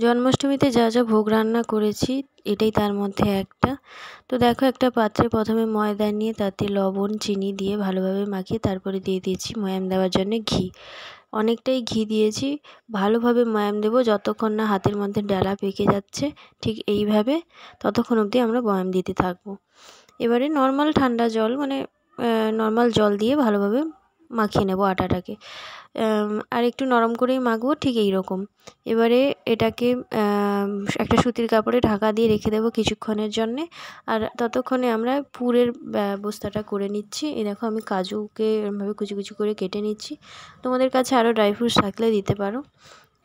জন্মাষ্টমীতে যা যা ভোগ রান্না করেছি এটাই তার মধ্যে একটা। তো দেখো, একটা পাত্রে প্রথমে ময়দা নিয়ে তাতে লবণ চিনি দিয়ে ভালোভাবে মাখিয়ে তারপরে দিয়ে দিয়েছি ময়াম দেওয়ার জন্য ঘি। অনেকটাই ঘি দিয়েছি, ভালোভাবে ময়াম দেবো যতক্ষণ না হাতের মধ্যে ডালা পেকে যাচ্ছে। ঠিক এইভাবে ততক্ষণ অবধি আমরা ময়াম দিতে থাকবো। এবারে নর্মাল ঠান্ডা জল, মানে নর্মাল জল দিয়ে ভালোভাবে মাখিয়ে নেব আটাটাকে। আর একটু নরম করেই মাখবো, ঠিক এই রকম। এবারে এটাকে একটা সুতির কাপড়ে ঢাকা দিয়ে রেখে দেবো কিছুক্ষণের জন্যে। আর ততক্ষণে আমরা পুরের ব্যবস্থাটা করে নিচ্ছি। এই দেখো, আমি কাজুকে এরমভাবে কুচি কুচি করে কেটে নিচ্ছি। তোমাদের কাছে আরও ড্রাই ফ্রুটস থাকলে দিতে পারো।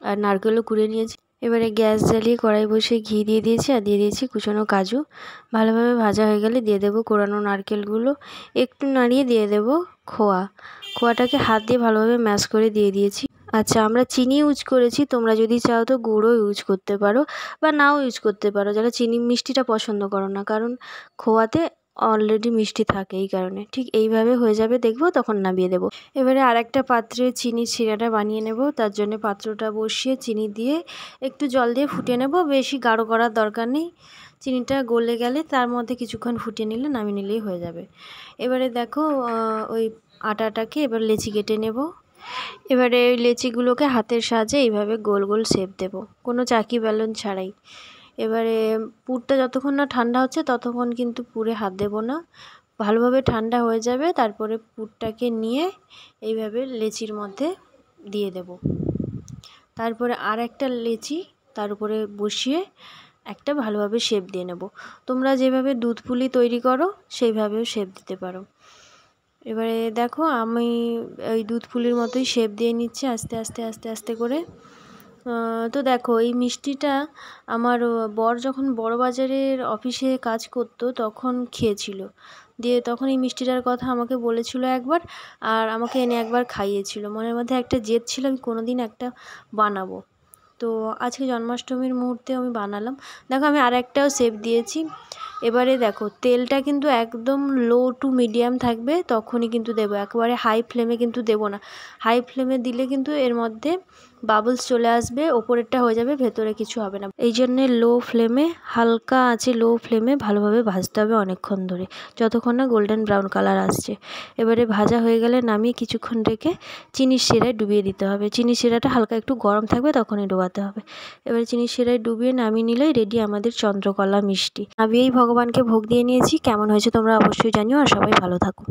আর নারকেলও কুড়ে নিয়েছি। এবারে গ্যাস জ্বালিয়ে কড়াই বসিয়ে ঘি দিয়ে দিয়েছি আর দিয়ে দিয়েছি কুচানো কাজু। ভালোভাবে ভাজা হয়ে গেলে দিয়ে দেবো কোরানো নারকেলগুলো। একটু নাড়িয়ে দিয়ে দেবো খোয়াটাকে হাত দিয়ে ভালোভাবে ম্যাশ করে দিয়ে দিয়েছি। আচ্ছা, আমরা চিনি ইউজ করেছি, তোমরা যদি চাও তো গুঁড়ও ইউজ করতে পারো বা নাও ইউজ করতে পারো, যারা চিনি মিষ্টিটা পছন্দ করো না, কারণ খোয়াতে অলরেডি মিষ্টি থাকে, এই কারণে। ঠিক এইভাবে হয়ে যাবে, দেখবো তখন নামিয়ে দেবো। এবারে আর একটা পাত্রে চিনির শিরাটা বানিয়ে নেব। তার জন্য পাত্রটা বসিয়ে চিনি দিয়ে একটু জল দিয়ে ফুটিয়ে নেব, বেশি গাঢ় করার দরকার নেই। চিনিটা গলে গেলে তার মধ্যে কিছুক্ষণ ফুটিয়ে নিলে নামিয়ে নিলেই হয়ে যাবে। এবারে দেখো, ওই আটাটাকে এবার লেচি কেটে নেব। এবারে ওই লেচিগুলোকে হাতের সাহায্যে এইভাবে গোল গোল শেপ দেব, কোনো চাকি বেলুন ছাড়াই। এবারে পুরটা যতক্ষণ না ঠান্ডা হচ্ছে ততক্ষণ কিন্তু পুরে হাত দেব না, ভালোভাবে ঠান্ডা হয়ে যাবে তারপরে পুরটাকে নিয়ে এইভাবে লেচির মধ্যে দিয়ে দেব। তারপরে আর একটা লেচি তার উপরে বসিয়ে একটা ভালোভাবে শেপ দিয়ে নেব। তোমরা যেভাবে দুধ পুলি তৈরি করো সেইভাবেও শেপ দিতে পারো। এবারে দেখো, আমি ওই দুধ পুলির মতোই শেপ দিয়ে নিচ্ছি আস্তে আস্তে আস্তে আস্তে করে। তো দেখো, এই মিষ্টিটা আমার বর যখন বড়বাজারের অফিসে কাজ করতো তখন খেয়েছিল, দিয়ে তখন এই মিষ্টিটার কথা আমাকে বলেছিল একবার, আর আমাকে এনে একবার খাইয়েছিল। মনের মধ্যে একটা জেদ ছিল আমি কোনো দিন একটা বানাবো। তো আজকে জন্মাষ্টমীর মুহূর্তে আমি বানালাম। দেখো, আমি আর একটাও শেপ দিয়েছি। এবারে দেখো, তেলটা কিন্তু একদম লো টু মিডিয়াম থাকবে, তখনই কিন্তু দেবো, একেবারে হাই ফ্লেমে কিন্তু দেবো না। হাই ফ্লেমে দিলে কিন্তু এর মধ্যে বাবলস চলে আসবে, ওপরেরটা হয়ে যাবে, ভেতরে কিছু হবে না। এই জন্যে লো ফ্লেমে, হালকা আছে লো ফ্লেমে ভালোভাবে ভাজতে হবে অনেকক্ষণ ধরে, যতক্ষণ না গোল্ডেন ব্রাউন কালার আসছে। এবারে ভাজা হয়ে গেলে নামিয়ে কিছুক্ষণ রেখে চিনির শিরায় ডুবিয়ে দিতে হবে। চিনির শিরাটা হালকা একটু গরম থাকবে, তখনই ডোবাতে হবে। এবারে চিনির শিরায় ডুবিয়ে নামিয়ে নিলেই রেডি আমাদের চন্দ্রকলা মিষ্টি। নামিয়েই ভগবানকে ভোগ দিয়ে নিয়েছি। কেমন হয়েছে তোমরা অবশ্যই জানিও, আর সবাই ভালো থাকো।